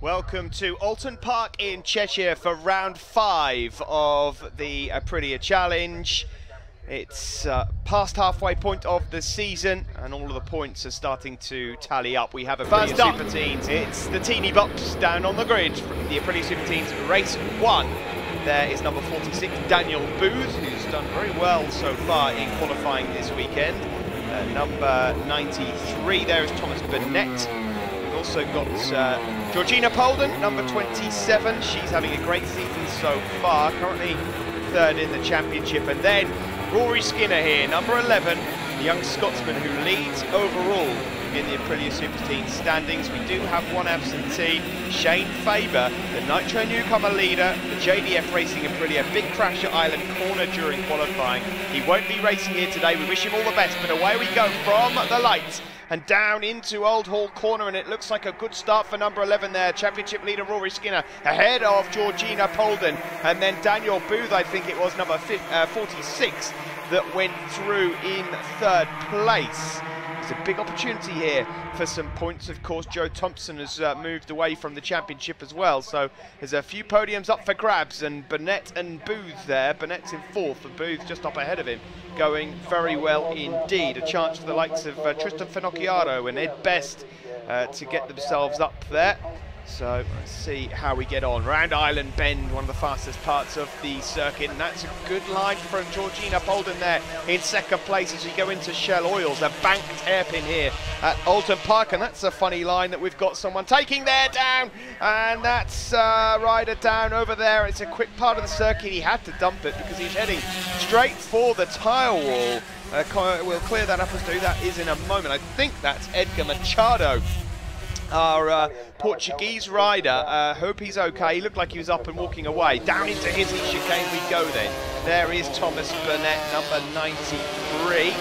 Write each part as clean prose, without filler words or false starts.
Welcome to Oulton Park in Cheshire for round 5 of the Aprilia Challenge. It's past halfway point of the season and all of the points are starting to tally up. We have Aprilia Superteens. It's the teeny box down on the grid. The Aprilia Superteens race 1. There is number 46, Daniel Booth, who's done very well so far in qualifying this weekend. Number 93, there is Thomas Burnett. We've also got Georgina Polden, number 27. She's having a great season so far, currently 3rd in the championship. And then Rory Skinner here, number 11, the young Scotsman who leads overall in the Aprilia Superteens standings. We do have one absentee, Shane Faber, the Nitro newcomer leader, the JDF Racing Aprilia. Big crash at Island Corner during qualifying. He won't be racing here today. We wish him all the best, but away we go from the lights and down into Old Hall Corner, and it looks like a good start for number 11 there. Championship leader Rory Skinner ahead of Georgina Polden, and then Daniel Booth, I think it was number 46, that went through in 3rd place. There's a big opportunity here for some points. Of course, Joe Thompson has moved away from the championship as well, so there's a few podiums up for grabs, and Burnett and Booth there. Burnett's in 4th and Booth just up ahead of him, going very well indeed. A chance for the likes of Tristan Finocchiaro and Ed Best to get themselves up there. So let's see how we get on. Round Island Bend, one of the fastest parts of the circuit, and that's a good line from Georgina Polden there in 2nd place as we go into Shell Oils. A banked hairpin here at Oulton Park, and that's a funny line that we've got someone taking there down, and that's rider down over there. It's a quick part of the circuit. He had to dump it because he's heading straight for the tyre wall. We'll clear that up as to who that is in a moment. I think that's Edgar Machado, our Portuguese rider. Hope he's okay. He looked like he was up and walking away. Down into Hizzy chicane we go then. There is Thomas Burnett, number 93.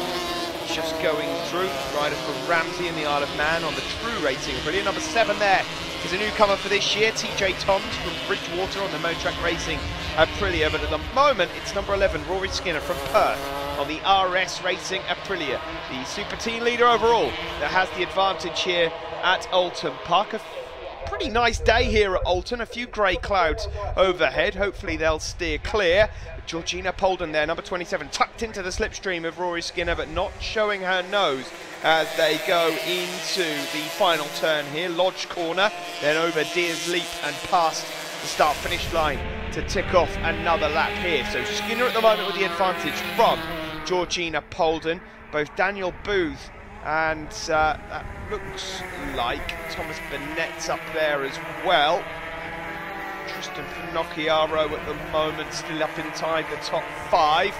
Just going through. Rider from Ramsey in the Isle of Man on the True Racing Aprilia. Number 7 there is a newcomer for this year, TJ Toms from Bridgewater on the Motrack Racing Aprilia. But at the moment, it's number 11, Rory Skinner from Perth on the RS Racing Aprilia. The Super Team leader overall that has the advantage here at Oulton Park. A pretty nice day here at Oulton. A few grey clouds overhead. Hopefully they'll steer clear. Georgina Polden there, number 27, tucked into the slipstream of Rory Skinner, but not showing her nose as they go into the final turn here. Lodge Corner, then over Deers Leap and past the start-finish line to tick off another lap here. So Skinner at the moment with the advantage from Georgina Polden. Both Daniel Booth and that looks like Thomas Burnett's up there as well. Tristan Finocchiaro at the moment still up inside the top 5,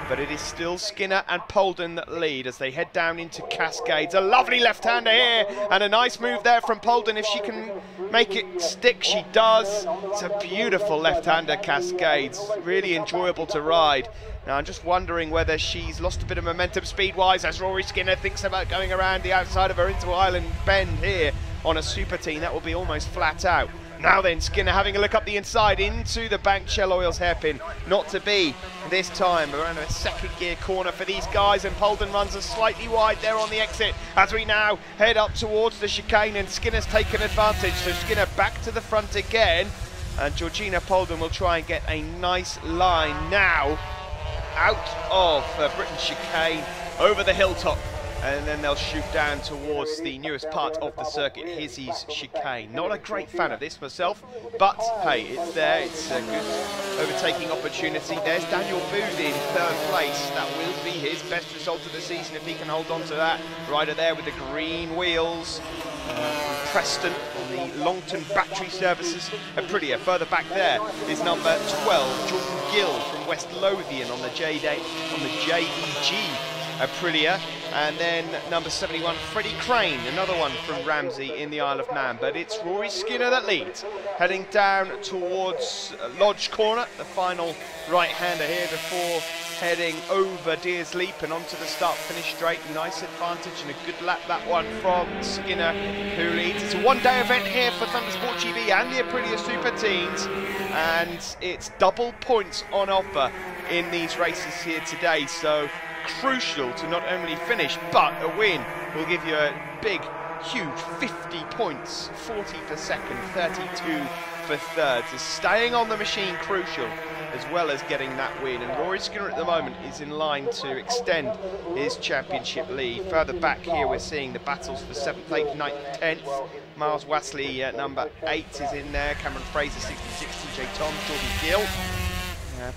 but it is still Skinner and Polden that lead as they head down into Cascades. A lovely left-hander here, and a nice move there from Polden. If she can make it stick, she does. It's a beautiful left-hander Cascades, really enjoyable to ride. Now I'm just wondering whether she's lost a bit of momentum speed-wise as Rory Skinner thinks about going around the outside of her into Island Bend here on a Super Team. That will be almost flat out. Now then, Skinner having a look up the inside into the banked Shell Oils hairpin. Not to be this time. Around a 2nd gear corner for these guys, and Polden runs us slightly wide there on the exit as we now head up towards the chicane, and Skinner's taken advantage. So Skinner back to the front again, and Georgina Polden will try and get a nice line now out of Britain chicane over the hilltop, and then they'll shoot down towards the newest part of the circuit, Hizzy's chicane. Not a great fan of this myself, but hey, it's there. It's a good overtaking opportunity. There's Daniel Booth in 3rd place. That will be his best result of the season if he can hold on to that. Rider there with the green wheels. Preston on the Longton Battery Services Aprilia. Further back there is number 12, Jordan Gill from West Lothian on the JEG Aprilia, and then number 71, Freddie Crane, another one from Ramsey in the Isle of Man. But it's Rory Skinner that leads, heading down towards Lodge Corner, the final right-hander here before heading over Deers Leap and onto the start-finish straight. Nice advantage and a good lap that one from Skinner, who leads. It's a one-day event here for Thundersport GB and the Aprilia Superteens, and it's double points on offer in these races here today. So crucial to not only finish, but a win will give you a big huge 50 points, 40 for second, 32 for third. So staying on the machine crucial, as well as getting that win. And Rory Skinner at the moment is in line to extend his championship lead. Further back here we're seeing the battles for 7th, 8th, 9th, 10th. Miles Wassley at number 8 is in there. Cameron Fraser 66, TJ Tom, Jordan Gill.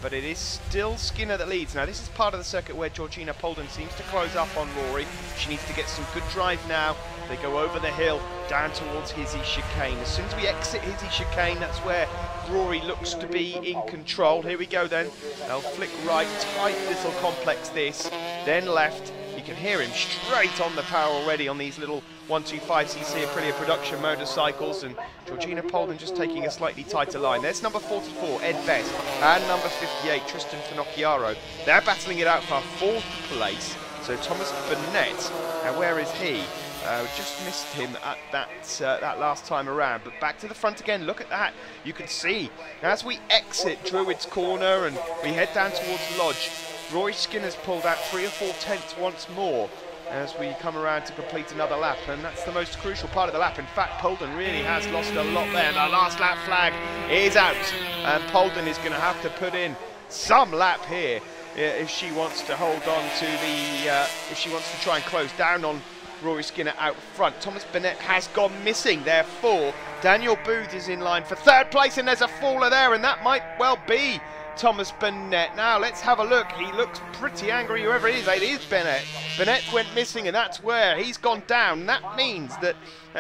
But it is still Skinner that leads. Now this is part of the circuit where Georgina Polden seems to close up on Rory. She needs to get some good drive now. They go over the hill, down towards Hizzy Chicane. As soon as we exit Hizzy Chicane, that's where Rory looks to be in control. Here we go then. They'll flick right, tight little complex this, then left. You can hear him straight on the power already on these little 125cc Aprilia production motorcycles, and Georgina Polden just taking a slightly tighter line. There's number 44, Ed Best, and number 58, Tristan Finocchiaro. They're battling it out for 4th place. So Thomas Burnett, now where is he? Just missed him at that last time around, but back to the front again. Look at that. You can see as we exit Druids Corner and we head down towards Lodge, Rory Skinner's pulled out 3 or 4 tenths once more as we come around to complete another lap, and that's the most crucial part of the lap. In fact, Polden really has lost a lot there. The last lap flag is out, and Polden is going to have to put in some lap here if she wants to hold on to the, if she wants to try and close down on Rory Skinner out front. Thomas Burnett has gone missing, therefore Daniel Booth is in line for 3rd place, and there's a faller there, and that might well be Thomas Burnett. Now let's have a look. He looks pretty angry, whoever it is. It is Burnett. Burnett went missing, and that's where he's gone down. That means that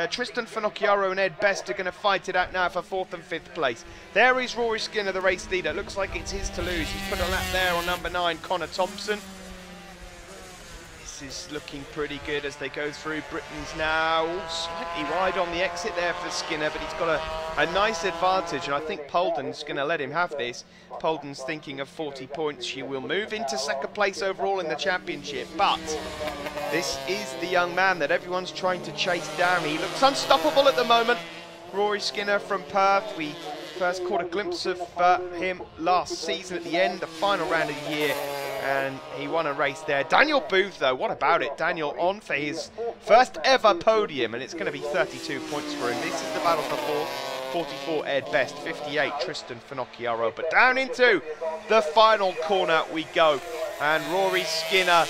Tristan Finocchiaro and Ed Best are going to fight it out now for 4th and 5th place. There is Rory Skinner, the race leader. Looks like it's his to lose. He's put a lap there on number 9, Connor Thompson. Is looking pretty good as they go through Britain's now. Slightly wide on the exit there for Skinner, but he's got a nice advantage, and I think Polden's going to let him have this. Polden's thinking of 40 points. She will move into 2nd place overall in the championship, but this is the young man that everyone's trying to chase down. He looks unstoppable at the moment. Rory Skinner from Perth. We first caught a glimpse of him last season at the end, the final round of the year, and he won a race there. Daniel Booth, though, what about it? Daniel on for his first ever podium, and it's going to be 32 points for him. This is the battle for 4th. 44 Ed Best, 58 Tristan Finocchiaro. But down into the final corner we go, and Rory Skinner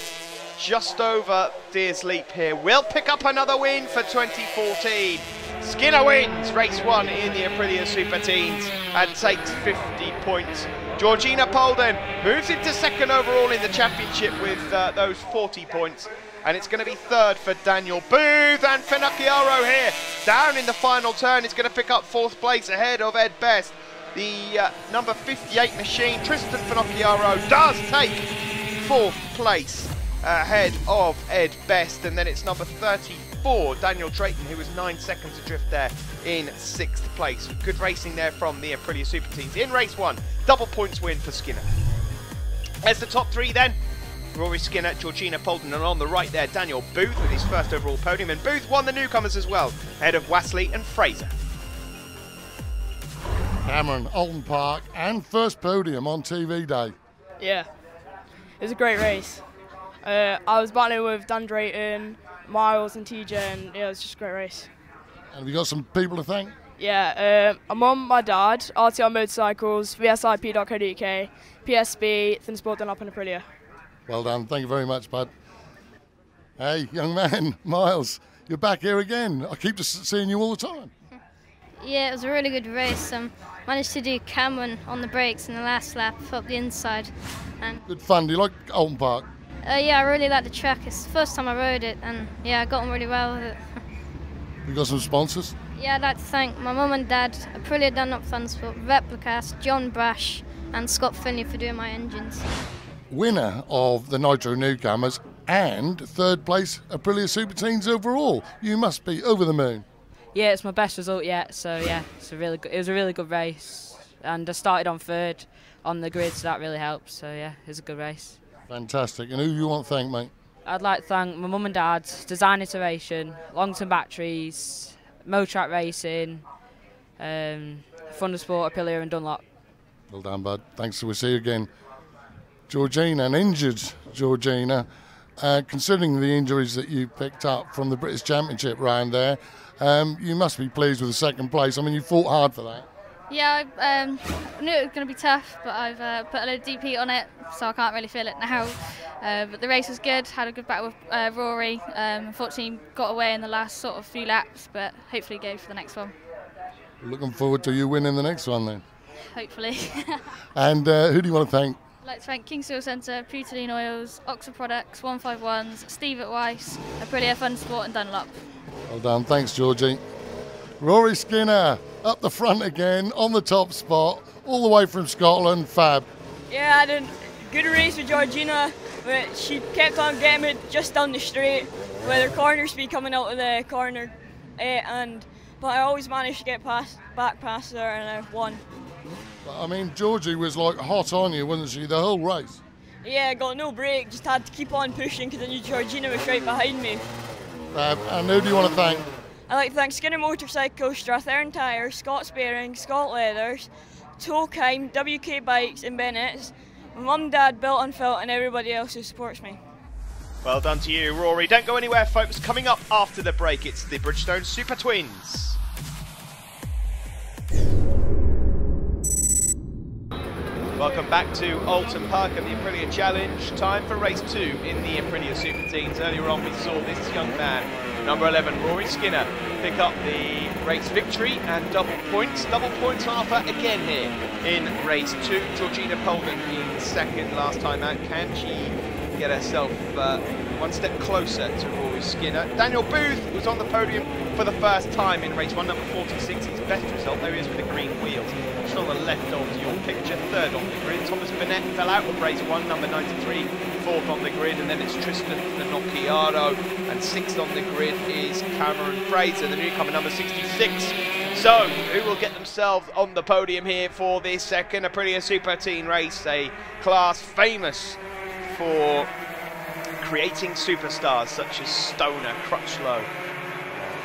just over Deers Leap here will pick up another win for 2014. Skinner wins race 1 in the Aprilia Superteens and takes 50 points. Georgina Polden moves into 2nd overall in the championship with those 40 points. And it's going to be 3rd for Daniel Booth, and Finocchiaro here down in the final turn is going to pick up 4th place ahead of Ed Best. The number 58 machine, Tristan Finocchiaro, does take 4th place ahead of Ed Best, and then it's number 34, Daniel Drayton, who was 9 seconds adrift there in 6th place. Good racing there from the Aprilia Superteens in race 1. Double points win for Skinner. As the top 3 then, Rory Skinner, Georgina Polden, and on the right there, Daniel Booth with his first overall podium, and Booth won the newcomers as well, ahead of Wassley and Fraser. Cameron, Oulton Park, and first podium on TV day. Yeah, it was a great race. I was battling with Dan Drayton, Miles and TJ, and yeah, it was just a great race. And have you got some people to thank? Yeah, my mum, my dad, RTR Motorcycles, VSIP.co.uk, PSB, Thin Sport Dunlop and Aprilia. Well done, thank you very much, bud. Hey, young man, Miles, you're back here again. I keep just seeing you all the time. Yeah, it was a really good race. Managed to do Cameron on the brakes in the last lap up the inside. And good fun. Do you like Oulton Park? Yeah, I really like the track. It's the first time I rode it, and yeah, I got on really well with it. You got some sponsors? Yeah, I'd like to thank my mum and dad, Aprilia Dunlop Transport, Replicast, John Brash, and Scott Finley for doing my engines. Winner of the Nitro Newcomers and 3rd place Aprilia Superteens overall. You must be over the moon. Yeah, it's my best result yet. So yeah, it was a really good race, and I started on 3rd on the grid, so that really helped. So yeah, it was a good race. Fantastic. And who you want to thank, mate? I'd like to thank my mum and dad, Design Iteration, Longton Batteries, Motrack Racing, Thundersport, Aprilia and Dunlop. Well done, bud. Thanks. We'll see you again. Georgina, an injured Georgina, Considering the injuries that you picked up from the British Championship round there, you must be pleased with the second place. I mean, you fought hard for that. Yeah, I knew it was going to be tough, but I've put a load of deep heat on it, so I can't really feel it now. But the race was good, had a good battle with Rory. Unfortunately, got away in the last sort of few laps, but hopefully go for the next one. Looking forward to you winning the next one then. Hopefully. And who do you want to thank? I'd like to thank King's Oil Centre, Puteline Oils, Oxford Products, 151s, Steve at Weiss, Aprilia Fun Sport and Dunlop. Well done, thanks Georgie. Rory Skinner up the front again on the top spot, all the way from Scotland, fab. Yeah, I had a good race with Georgina, but she kept on getting me just down the straight, where the corners be coming out of the corner, but I always managed to get back past her and I won. I mean, Georgie was like hot on you, wasn't she, the whole race? Yeah, got no break, just had to keep on pushing because I knew Georgina was right behind me. And who do you want to thank? I'd like to thank Skinner Motorcycles, Strathern Tyres, Scott's Bearings, Scott Leathers, Tokheim, WK Bikes and Bennett's, my mum, dad, Built and Felt and everybody else who supports me. Well done to you, Rory. Don't go anywhere, folks. Coming up after the break, it's the Bridgestone Super Twins. Welcome back to Oulton Park and the Aprilia Challenge. Time for race 2 in the Aprilia Superteens. Earlier on we saw this young man, number 11, Rory Skinner, pick up the race victory and double points. Double points Harper again here in race 2. Georgina Polden in second last time out. Can she get herself one step closer to Rory Skinner? Daniel Booth was on the podium for the first time in race 1, number 46. His best result, there he is with the green wheels. Just on the left of your picture, third on the grid. Thomas Burnett fell out of race 1, number 93, fourth on the grid, and then it's Tristan Finocchiaro, and sixth on the grid is Cameron Fraser, the newcomer, number 66. So, who will get themselves on the podium here for this second Aprilia Superteen race, a class famous for creating superstars such as Stoner, Crutchlow,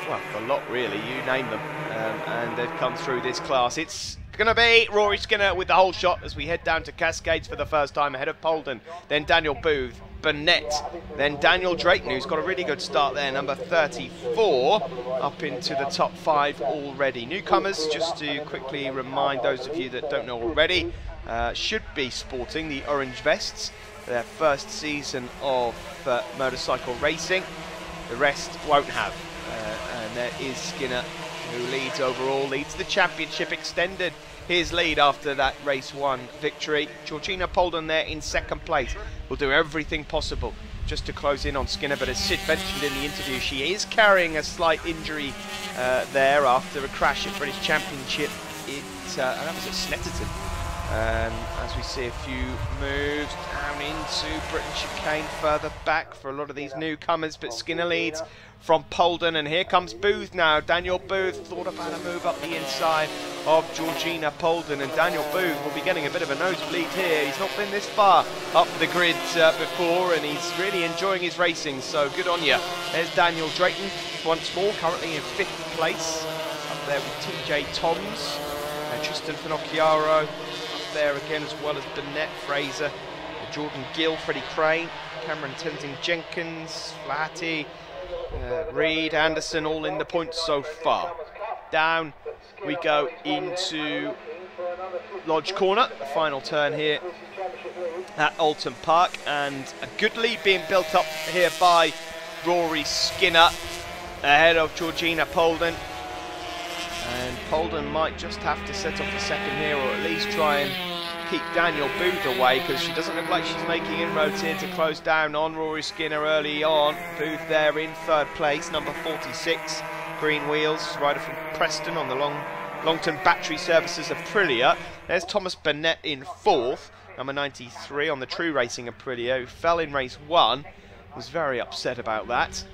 well, the lot really, you name them, and they've come through this class. It's going to be Rory Skinner with the whole shot as we head down to Cascades for the first time, ahead of Polden, then Daniel Booth, Burnett, then Daniel Drayton, who's got a really good start there, number 34, up into the top 5 already. Newcomers, just to quickly remind those of you that don't know already, should be sporting the orange vests, their first season of motorcycle racing. The rest won't have. And there is Skinner, who leads overall, leads the championship, extended his lead after that race 1 victory. Georgina Polden there in second place will do everything possible just to close in on Skinner, but as Sid mentioned in the interview, she is carrying a slight injury there after a crash at British Championship. That was at Snetterton. As we see a few moves down into Britain chicane further back for a lot of these newcomers, but Skinner leads from Polden, and here comes Booth now. Daniel Booth thought about a move up the inside of Georgina Polden, and Daniel Booth will be getting a bit of a nosebleed here. He's not been this far up the grid before, and he's really enjoying his racing, so good on you. There's Daniel Drayton once more, currently in 5th place, up there with TJ Toms, and Tristan Finocchiaro there again, as well as Burnett, Fraser, Jordan Gill, Freddie Crane, Cameron Tenzing Jenkins, Flaherty, Reed, Anderson, all in the points so far. Down we go into Lodge Corner, the final turn here at Oulton Park, and a good lead being built up here by Rory Skinner ahead of Georgina Polden. And Polden might just have to set off the second here, or at least try and keep Daniel Booth away, because she doesn't look like she's making inroads here to close down on Rory Skinner early on. Booth there in 3rd place, number 46, green wheels, rider from Preston on the Longton Battery Services Aprilia. There's Thomas Burnett in 4th, number 93 on the True Racing Aprilia, who fell in race 1, was very upset about that.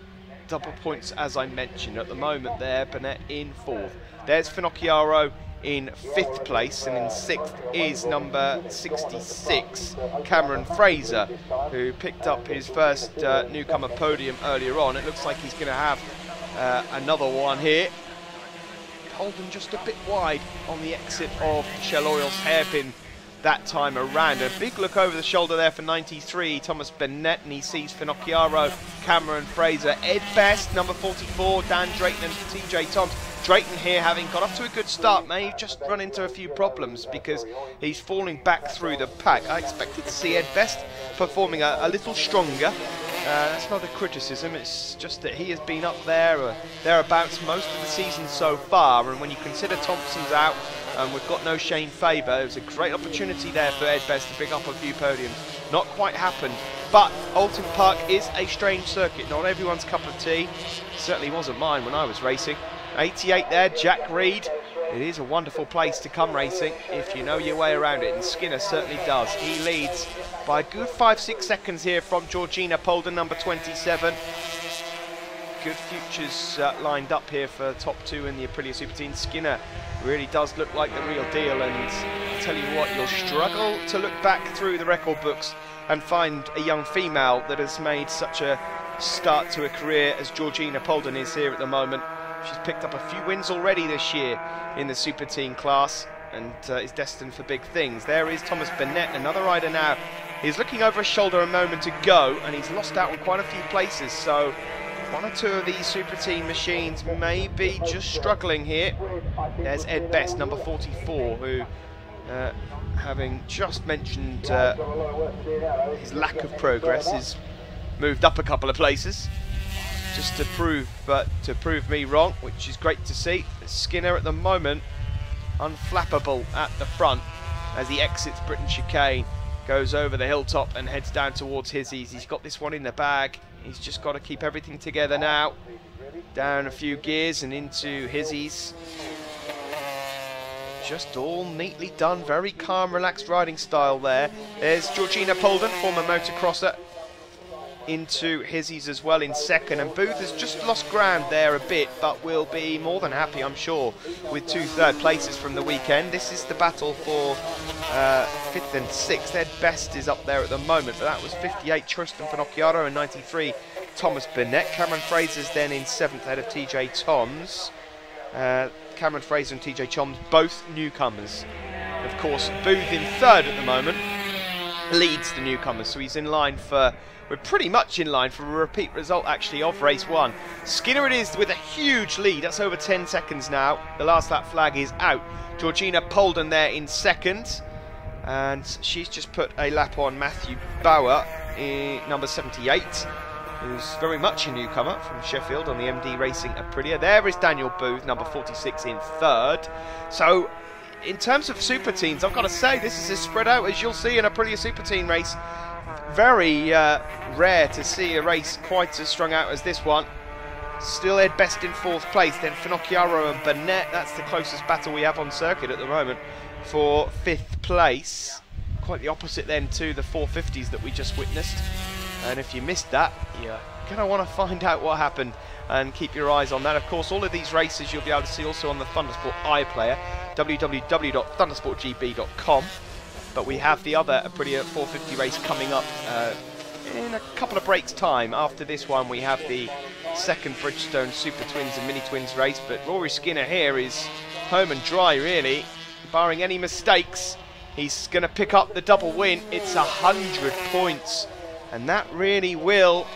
Double points as I mentioned at the moment there, Burnett in 4th. There's Finocchiaro in 5th place, and in 6th is number 66, Cameron Fraser, who picked up his first newcomer podium earlier on. It looks like he's going to have another one here. Polden just a bit wide on the exit of Shell Oil's hairpin that time around. A big look over the shoulder there for 93, Thomas Burnett, and he sees Finocchiaro, Cameron Fraser, Ed Best, number 44, Dan Drayton and TJ Toms. Drayton here having got off to a good start, may just run into a few problems because he's falling back through the pack. I expected to see Ed Best performing a little stronger. That's not a criticism, it's just that he has been up there or thereabouts most of the season so far, and when you consider Thompson's out and we've got no Shane Faber, it was a great opportunity there for Ed Best to pick up a few podiums. Not quite happened, but Oulton Park is a strange circuit, not everyone's cup of tea. It certainly wasn't mine when I was racing. 88 there, Jack Reed. It is a wonderful place to come racing if you know your way around it, and Skinner certainly does. He leads by a good 5-6 seconds here from Georgina Polden, number 27. Good futures lined up here for top two in the Aprilia Superteens. Skinner really does look like the real deal, and I'll tell you what, you'll struggle to look back through the record books and find a young female that has made such a start to a career as Georgina Polden is here at the moment. She's picked up a few wins already this year in the Superteen class and is destined for big things. There is Thomas Burnett, another rider now. He's looking over his shoulder a moment ago and he's lost out on quite a few places, so one or two of these Superteen machines may be just struggling here. There's Ed Best, number 44, who, having just mentioned his lack of progress, has moved up a couple of places. Just to prove me wrong, which is great to see. Skinner at the moment unflappable at the front as he exits Britain Chicane, goes over the hilltop and heads down towards Hizzies. He's got this one in the bag. He's just got to keep everything together now. Down a few gears and into Hizzies. Just all neatly done, very calm, relaxed riding style there. There's Georgina Polden, former motocrosser, into Hizzies as well in second, and Booth has just lost ground there a bit, but will be more than happy, I'm sure, with 2 third places from the weekend. This is the battle for 5th and 6th. Ed Best is up there at the moment, but that was 58 Tristan Finocchiaro and 93 Thomas Burnett. Cameron Fraser's then in 7th ahead of TJ Toms. Cameron Fraser and TJ Toms, both newcomers. Of course, Booth in 3rd at the moment leads the newcomers, so he's in line for... We're pretty much in line for a repeat result, actually, of race 1. Skinner it is with a huge lead. That's over 10 seconds now. The last lap flag is out. Georgina Polden there in 2nd. And she's just put a lap on Matthew Bauer, number 78, who's very much a newcomer from Sheffield on the MD Racing Aprilia. There is Daniel Booth, number 46, in 3rd. So, in terms of Superteens, I've got to say, this is as spread out as you'll see in a Aprilia Superteen race. Very rare to see a race quite as strung out as this one. Still Ed Best in 4th place, then Finocchiaro and Burnett. That's the closest battle we have on circuit at the moment for 5th place. Quite the opposite then to the 450s that we just witnessed. And if you missed that, you're going to want to find out what happened and keep your eyes on that. Of course, all of these races you'll be able to see also on the Thundersport iPlayer, www.thundersportgb.com. But we have the other Aprilia 450 race coming up in a couple of breaks' time. After this one, we have the 2nd Bridgestone Super Twins and Mini Twins race. But Rory Skinner here is home and dry, really. Barring any mistakes, he's going to pick up the double win. It's 100 points. And that really will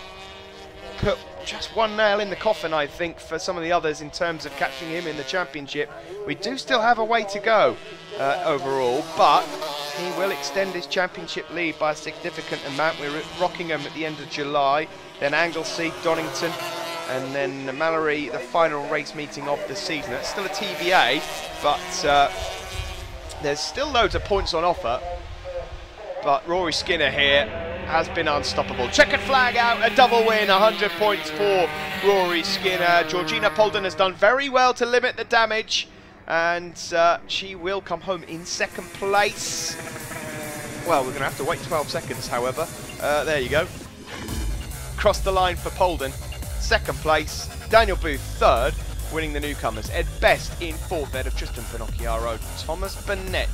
put just one nail in the coffin, I think, for some of the others in terms of catching him in the championship. We do still have a way to go overall, but he will extend his championship lead by a significant amount. We're at Rockingham at the end of July, then Anglesey, Donington, and then Mallory, the final race meeting of the season. It's still a TBA, but there's still loads of points on offer. But Rory Skinner here has been unstoppable. Checkered flag out, a double win, 100 points for Rory Skinner. Georgina Polden has done very well to limit the damage, and she will come home in 2nd place. Well, we're going to have to wait 12 seconds, however. There you go. Cross the line for Polden. 2nd place. Daniel Booth 3rd, winning the newcomers. Ed Best in 4th, ahead of Tristan Finocchiaro. Thomas Burnett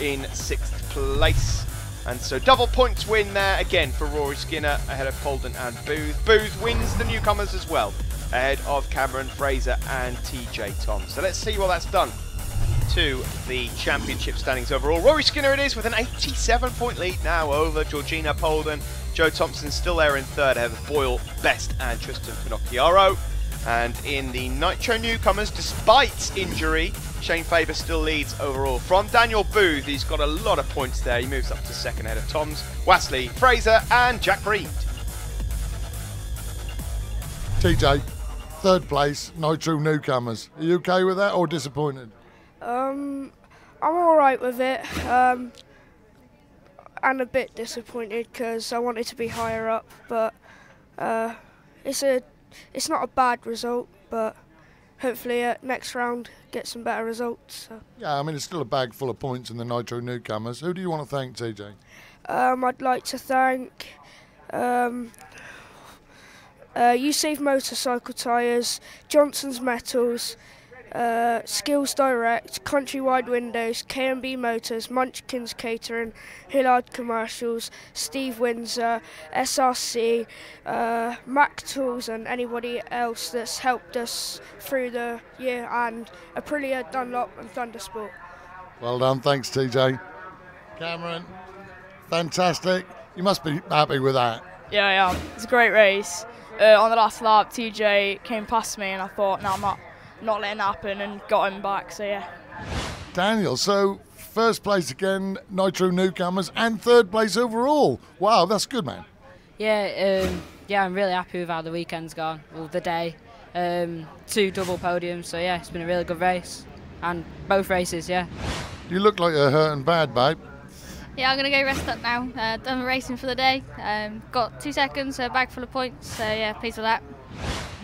in 6th place. And so double points win there again for Rory Skinner ahead of Polden and Booth. Booth wins the newcomers as well, ahead of Cameron Fraser and TJ Toms. So let's see what that's done to the championship standings overall. Rory Skinner it is with an 87-point lead now over Georgina Polden. Joe Thompson still there in third ahead of Boyle, Best and Tristan Pinocchiaro. And in the Nitro newcomers, despite injury, Shane Faber still leads overall. From Daniel Booth, he's got a lot of points there. He moves up to second ahead of Toms, Wasley, Fraser and Jack Reed. TJ, third place, Nitro newcomers. Are you okay with that or disappointed? I'm alright with it. And a bit disappointed because I wanted to be higher up, but it's not a bad result, but hopefully next round get some better results. So. Yeah, I mean, it's still a bag full of points in the Nitro newcomers. Who do you want to thank, TJ? I'd like to thank U-Save Motorcycle Tyres, Johnson's Metals, Skills Direct, Countrywide Windows, K&B Motors, Munchkins Catering, Hillard Commercials, Steve Windsor, SRC, Mac Tools and anybody else that's helped us through the year, and Aprilia, Dunlop and Thundersport. Well done, thanks TJ. Cameron, fantastic. You must be happy with that. Yeah, I am. It's a great race. On the last lap, TJ came past me and I thought, no, I'm not letting that happen, and got him back, so yeah. Daniel, so first place again, Nitro newcomers, and third place overall. Wow, that's good, man. Yeah, I'm really happy with how the weekend's gone, well, the day. 2 double podiums, so yeah, it's been a really good race. And both races, yeah. You look like you're hurting bad, babe. Yeah, I'm going to go rest up now. Done the racing for the day. Got 2 seconds, a bag full of points, so yeah, pleased with that.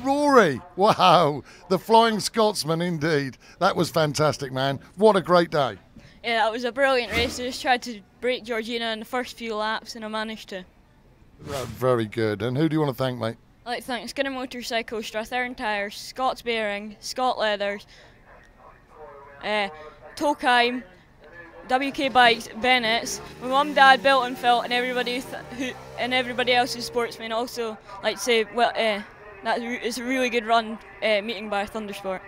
Rory, wow, the Flying Scotsman indeed. That was fantastic, man. What a great day. Yeah, that was a brilliant race. I just tried to break Georgina in the first few laps and I managed to. Very good. And who do you want to thank, mate? I'd like to thank Skinner Motorcycles, Strathern Tyres, Scott's Bearing, Scott Leathers, Tokheim, WK Bikes, Bennett's, my mum, dad, Bilt and Phil, and everybody else who's sportsmen. Also, like to say, well, that is a really good run meeting by Thundersport.